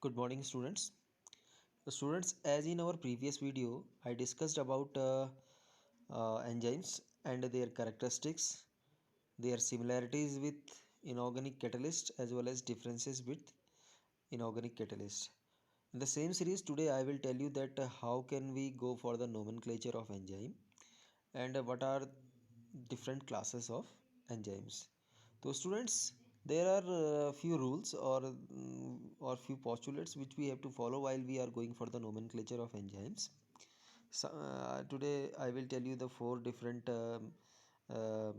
Good morning, students. Students, as in our previous video, I discussed about enzymes and their characteristics, their similarities with inorganic catalysts as well as differences with inorganic catalysts. In the same series, today I will tell you that how can we go for the nomenclature of enzyme and what are different classes of enzymes. So students, there are few rules or few postulates which we have to follow while we are going for the nomenclature of enzymes. So, today I will tell you the uh,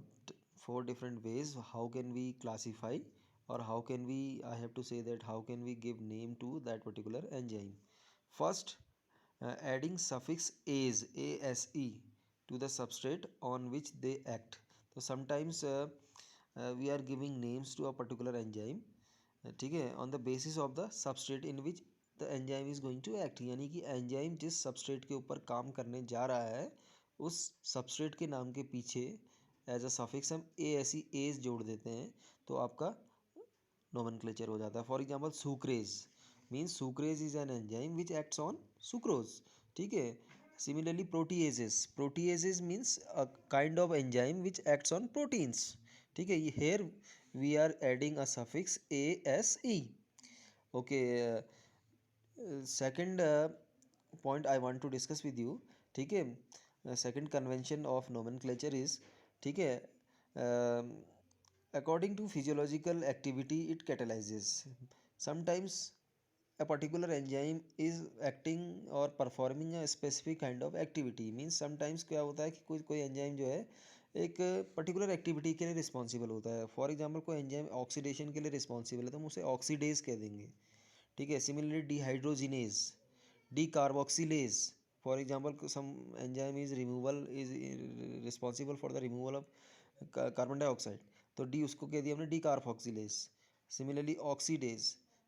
four different ways how can we classify, or how can we, I have to say that how can we give name to that particular enzyme. First, adding suffix ase to the substrate on which they act. So sometimes we are giving names to a particular enzyme, ठीक है, on the basis of the substrate in which the enzyme is going to act, यानी कि enzyme जिस substrate के ऊपर काम करने जा रहा है उस सबस्ट्रेट के नाम के पीछे एज अ सफिक्स हम ए ऐसी एज जोड़ देते हैं तो आपका nomenclature हो जाता है. For example sucrase means sucrase is an enzyme which acts on sucrose. ठीक है. Similarly proteases means a kind of enzyme which acts on proteins. ठीक है. Here we are adding a suffix A S E. Okay. Second point I want to discuss with you. ठीक है. Second convention of nomenclature is, ठीक है, according to physiological activity it catalyzes. Sometimes a particular enzyme is acting or performing a specific kind of activity. Means sometimes क्या होता है कि कोई कोई एंजाइम जो है एक पर्टिकुलर एक्टिविटी के लिए रिस्पॉन्सिबल होता है. फॉर एग्जांपल कोई एंजाइम ऑक्सीडेशन के लिए रिस्पॉन्सिबल है तो हम उसे ऑक्सीडेज कह देंगे. ठीक है. Similarly dehydrogenase, decarboxylase. For example some enzyme is removal is responsible for the removal of carbon dioxide, तो डी उसको कह दिया हमने decarboxylase. Similarly oxidase.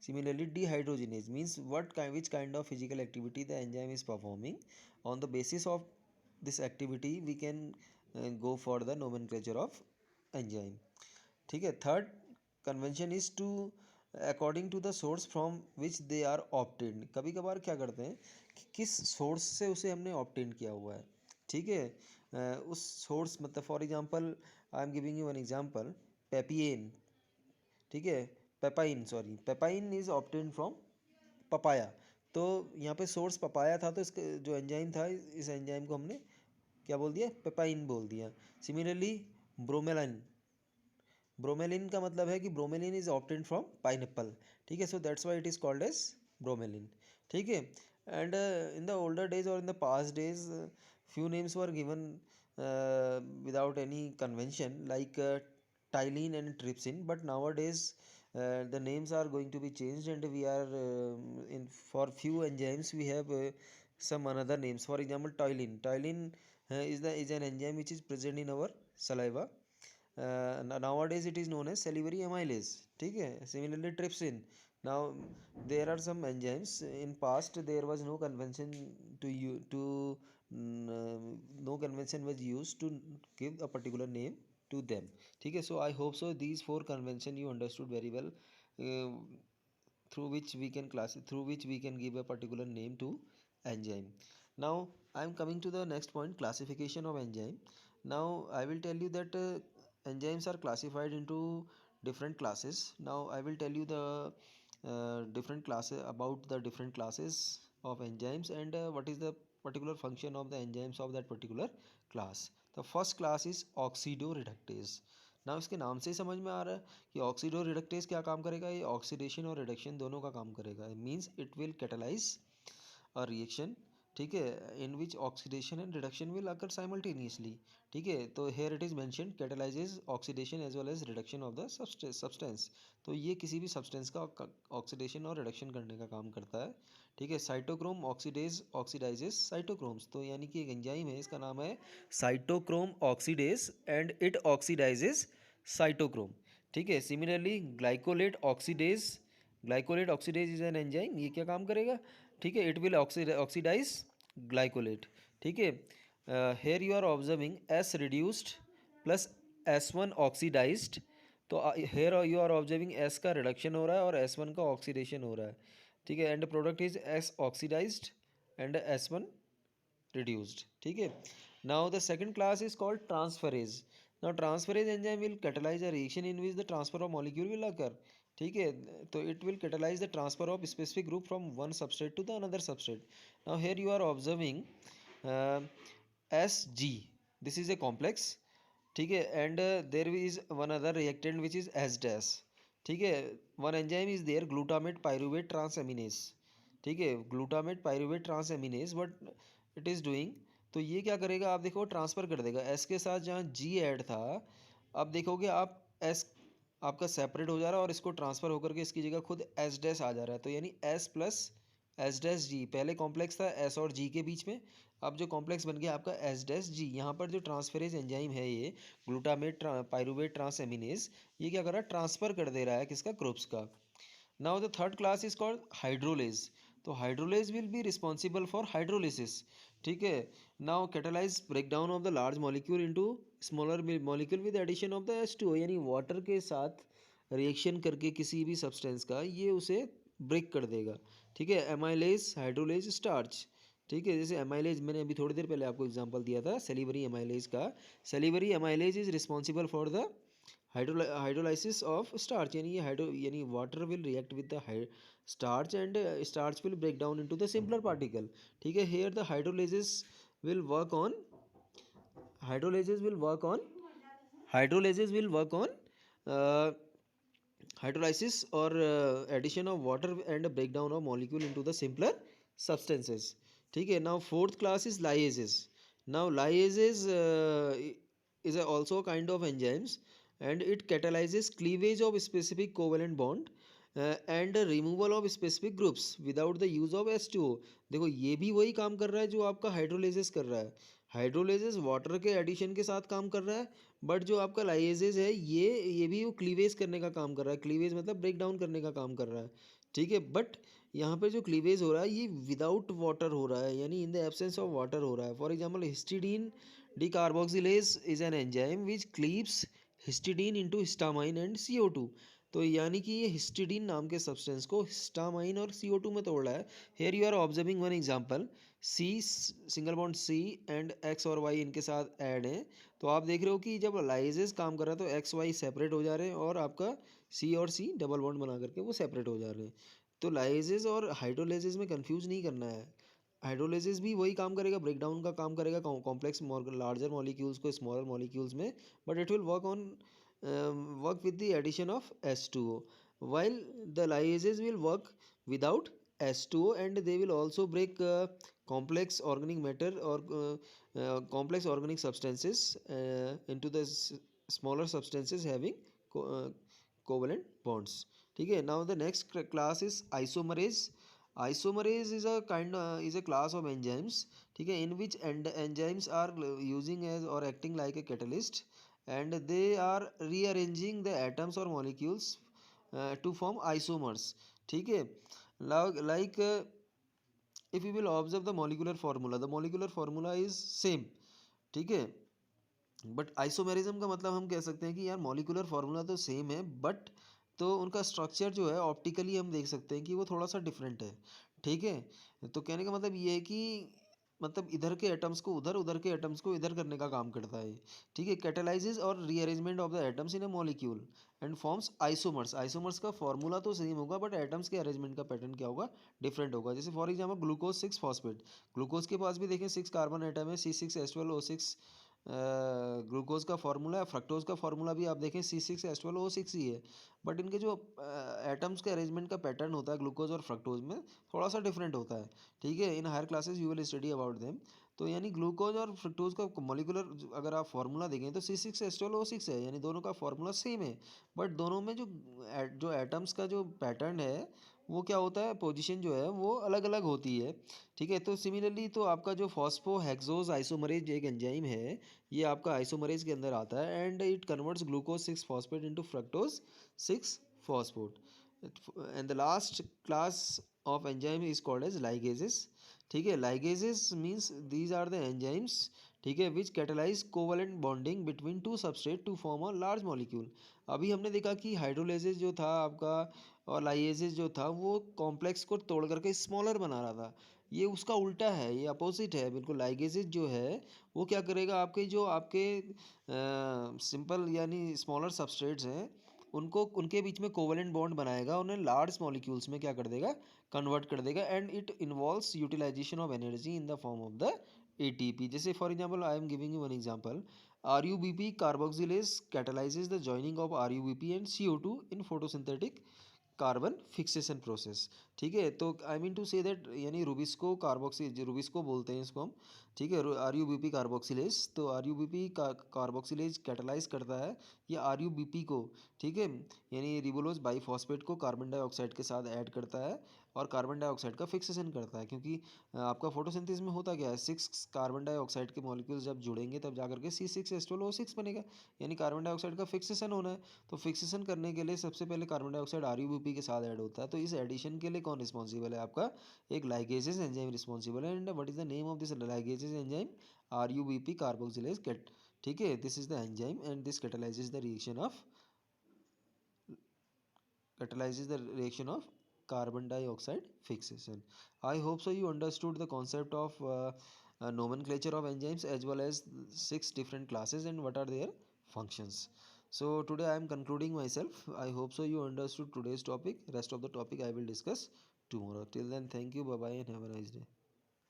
Similarly, dehydrogenase means which kind of physical activity the enzyme is performing. On the basis of this activity, we can go for the nomenclature of enzyme. ठीक है. Third convention is to according to the source from which they are obtain. कभी कभार क्या करते हैं कि किस source से उसे हमने ऑप्टेन किया हुआ है. ठीक है. उस सोर्स मतलब for example I am giving you an example. Papain. ठीक है. Papain is obtain from papaya. तो यहाँ पे सोर्स पपाया था तो इसका जो एंजाइम था इस एंजाइम को हमने क्या बोल दिया, पेपाइन बोल दिया. सिमिलरली ब्रोमेलाइन. ब्रोमेलिन का मतलब है कि bromelain is obtain from pineapple. ठीक है. So that's why it is called as bromelain. ठीक है. And in the older days और in the past days few names were given without any convention like tyline and trypsin, but nowadays the names are going to be changed and we are in for few enzymes we have some another names. For example, tyline is an enzyme which is present in our saliva. Nowadays it is known as salivary amylase. ठीक है. Similarly trypsin. Now there are some enzymes in past there was no convention to you to no convention was used to give a particular name to them. ठीक है. So I hope so these four convention you understood very well, uh, through which we can give a particular name to enzyme. Now I am coming to the next point, classification of enzyme. Now I will tell you that enzymes are classified into different classes. Now I will tell you the different classes, about the different classes of enzymes and what is the particular function of the enzymes of that particular class. The first class is oxidoreductase. ना इसके नाम से ही समझ में आ रहा है कि oxido reductase क्या काम करेगा. ये ऑक्सीडेशन और रिडक्शन दोनों का काम करेगा. Means it will catalyse a reaction. ठीक है. In which oxidation and reduction will occur simultaneously. ठीक है. तो here it is mention catalyses oxidation as well as reduction of the substance. तो ये किसी भी सब्सटेंस का ऑक्सीडेशन और रिडक्शन करने का काम करता है. ठीक है. Cytochrome oxidises cytochromes. तो यानी कि एक एंजाइम है, इसका नाम है cytochrome oxidase and it oxidises cytochrome. ठीक है. Similarly glycolate oxidase is an enzyme. ये क्या काम करेगा. ठीक है. It will oxidise glycolate. ठीक है. Here you are observing S reduced plus S1 oxidised. तो here you are observing S का रिडक्शन हो रहा है और S1 का ऑक्सीडेशन हो रहा है. ठीक है, and product is S oxidised and S1 reduced. ठीक है, now the second class is called transferase. Now transferase enzyme will catalyse a reaction in which the transfer of molecule will occur. ठीक है, तो it will catalyse the transfer of specific group from one substrate to the another substrate. Now here you are observing S G, this is a complex. ठीक है, and there is one other reactant which is S dash. ठीक है, one enzyme is there glutamate pyruvate transaminase. ठीक है, glutamate pyruvate transaminase, but it is doing, तो ये क्या करेगा आप देखो, ट्रांसफ़र कर देगा एस के साथ जहाँ जी ऐड था. अब देखोगे आप एस आपका सेपरेट हो जा रहा है और इसको ट्रांसफ़र होकर के इसकी जगह खुद एस डैश आ जा रहा है. तो यानी एस प्लस एस डैश जी, पहले कॉम्प्लेक्स था एस और जी के बीच में, अब जो कॉम्प्लेक्स बन गया आपका एस डैश जी. यहाँ पर जो ट्रांसफेरेज एंजाइम है ये ग्लूटामेट पायरुवेट ट्रांसएमिनेज, ये क्या कर रहा है, ट्रांसफ़र कर दे रहा है किसका, ग्रुप्स का. Now the third class is called hydrolase. तो hydrolase will be responsible for hydrolysis. ठीक है, now catalyse break down of the large molecule into smaller molecule with addition of the H2O. यानी water के साथ reaction करके किसी भी substance का ये उसे ब्रेक कर देगा. ठीक है, एमाइलेज, हाइड्रोलेज, स्टार्च. ठीक है, जैसे एमाइलेज मैंने अभी थोड़ी देर पहले आपको एग्जांपल दिया था सेलिवरी एमाइलेज का. Salivary amylase is responsible for the hydrolysis of starch. यानी ये हाइड्रो यानी water will react with the starch and starch will break down into the simpler particle. ठीक है, here the hydrolysis will work on hydrolysis will work on hydrolysis will work on hydrolysis or addition of water and breakdown of molecule into the simpler substances. ठीक है, now fourth class is lyases. Now lyases is also a kind of enzymes and it catalyzes cleavage of specific covalent bond and removal of specific groups without the use of H2O. देखो ये भी वही काम कर रहा है जो आपका हाइड्रोलाइसिस कर रहा है. हाइड्रोलाइसिस वाटर के एडिशन के साथ काम कर रहा है, बट जो आपका लाइएजेज है ये भी वो क्लीवेज करने का काम कर रहा है. क्लीवेज मतलब ब्रेक डाउन करने का काम कर रहा है. ठीक है, बट यहाँ पे जो क्लीवेज हो रहा है ये विदाउट वाटर हो रहा है, यानी in the absence of water हो रहा है. For example histidine decarboxylase is an enzyme which cleaves histidine into histamine and CO2. तो यानी कि ये हिस्टिडीन नाम के सब्सटेंस को हिस्टामाइन और CO2 में तोड़ रहा है. Here you are observing one example, C single bond C and X और वाई इनके साथ ऐड है. तो आप देख रहे हो कि जब लाइजेस काम कर रहा है तो एक्स वाई सेपरेट हो जा रहे हैं और आपका सी और सी डबल बॉन्ड बना करके वो सेपरेट हो जा रहे हैं. तो लाइजेस और हाइड्रोलाइसिस में कंफ्यूज नहीं करना है. हाइड्रोलाइसिस भी वही काम करेगा, ब्रेक डाउन का काम करेगा कॉम्प्लेक्स लार्जर मॉलिक्यूल्स को स्मॉलर मॉलिक्यूल्स में, but it will work with the addition of H2O, while the lyases will work without H2O and they will also break complex organic matter or complex organic substances into the smaller substances having covalent bonds. ठीक है, now the next class is isomerase. Isomerase is a class of enzymes. ठीक है, in which enzymes are using as or acting like a catalyst and they are rearranging the atoms or molecules to form isomers. ठीक है, like if you will observe the molecular formula is same. ठीक है, but isomerism का मतलब हम कह सकते हैं कि यार मॉलिकुलर फार्मूला तो सेम है, बट तो उनका स्ट्रक्चर जो है ऑप्टिकली हम देख सकते हैं कि वो थोड़ा सा डिफरेंट है. ठीक है, तो कहने का मतलब ये है कि मतलब इधर के एटम्स को उधर, उधर के एटम्स को इधर करने का काम करता है. ठीक है, कैटेलाइजेज और rearrangement of the atoms in a molecule and forms isomers. Isomers का फॉर्मूला तो सेम होगा बट एटम्स के अरेंजमेंट का पैटर्न क्या होगा, डिफरेंट होगा. जैसे for example glucose 6 phosphate. Glucose के पास भी देखें 6 कार्बन एटम है, C6H12O6 ग्लूकोज का फार्मूला है. फ्रक्टोज का फार्मूला भी आप देखें C6H12O6 ही है, बट इनके जो एटम्स के अरेंजमेंट का पैटर्न होता है ग्लूकोज और फ्रक्टोज में थोड़ा सा डिफरेंट होता है. ठीक है, in higher classes you will study about them. तो यानी ग्लूकोज और फ्रक्टोज का मॉलिक्यूलर अगर आप फार्मूला देखें तो C6H12O6 है, यानी दोनों का फार्मूला सेम है, बट दोनों में जो एटम्स का जो पैटर्न है वो क्या होता है, पोजीशन जो है वो अलग अलग होती है. ठीक है, तो सिमिलरली तो आपका जो फॉस्फोहेक्सोज आइसोमरेज एक एंजाइम है ये आपका आइसोमरेज के अंदर आता है and it converts glucose 6 phosphate into fructose 6 phosphate. And the last class of enzyme is called as ligases. ठीक है, ligases means these are the enzymes. ठीक है, which catalyse covalent bonding between two substrate to form a large molecule. अभी हमने देखा कि hydrolysis जो था आपका और लाइएसिस जो था वो कॉम्प्लेक्स को तोड़ करके स्मॉलर बना रहा था। ये उसका उल्टा है, ये अपोजिट है बिल्कुल। लाइगेसिस जो है वो क्या करेगा, आपके जो आपके सिंपल यानी स्मॉलर सबस्ट्रेट्स हैं उनको उनके बीच में कोवलेंट बॉन्ड बनाएगा, उन्हें लार्ज मॉलिक्यूल्स में क्या कर देगा, कन्वर्ट कर देगा। And it involves utilisation of energy in the form of the ATP। जैसे for example I am giving you one example, RUBP carboxylase catalyzes the joining of RUBP and CO2 in photosynthetic carbon fixation process. ठीक है, तो I mean to say that यानी rubisco carboxy, rubisco बोलते हैं इसको हम। ठीक है, RUBP कार्बोक्सिलेज, तो RUBP कार्बोक्सिलेज कैटलाइज करता है ये RUBP को। ठीक है, यानी रिबोलोज बाईफॉस्फेट को कार्बन डाइऑक्साइड के साथ ऐड करता है और कार्बन डाइऑक्साइड का फिक्सेशन करता है। क्योंकि आपका फोटोसिंथेसिस में होता क्या है, 6 कार्बन डाइऑक्साइड के मॉलिक्यूल्स जब जुड़ेंगे तब जाकर के C6H12O6 बनेगा, यानी कार्बन डाइऑक्साइड का फिक्सेशन होना है। तो फिक्सेशन करने के लिए सबसे पहले कार्बन डाइऑक्साइड RUBP के साथ ऐड होता है। तो इस एडिशन के लिए कौन रिस्पॉन्सिबल है, आपका एक लाइगेसेस एंजाइम रिस्पॉन्सिबल है। And what is the name of this ligases enzyme, RUBP carboxylase कैट। ठीक है, this is the enzyme and this catalyzes the reaction of carbon dioxide fixation. I hope so you understood the concept of nomenclature of enzymes as well as 6 different classes and what are their functions. So today I am concluding myself. I hope so you understood today's topic. Rest of the topic I will discuss tomorrow. Till then, thank you, bye bye, and have a nice day.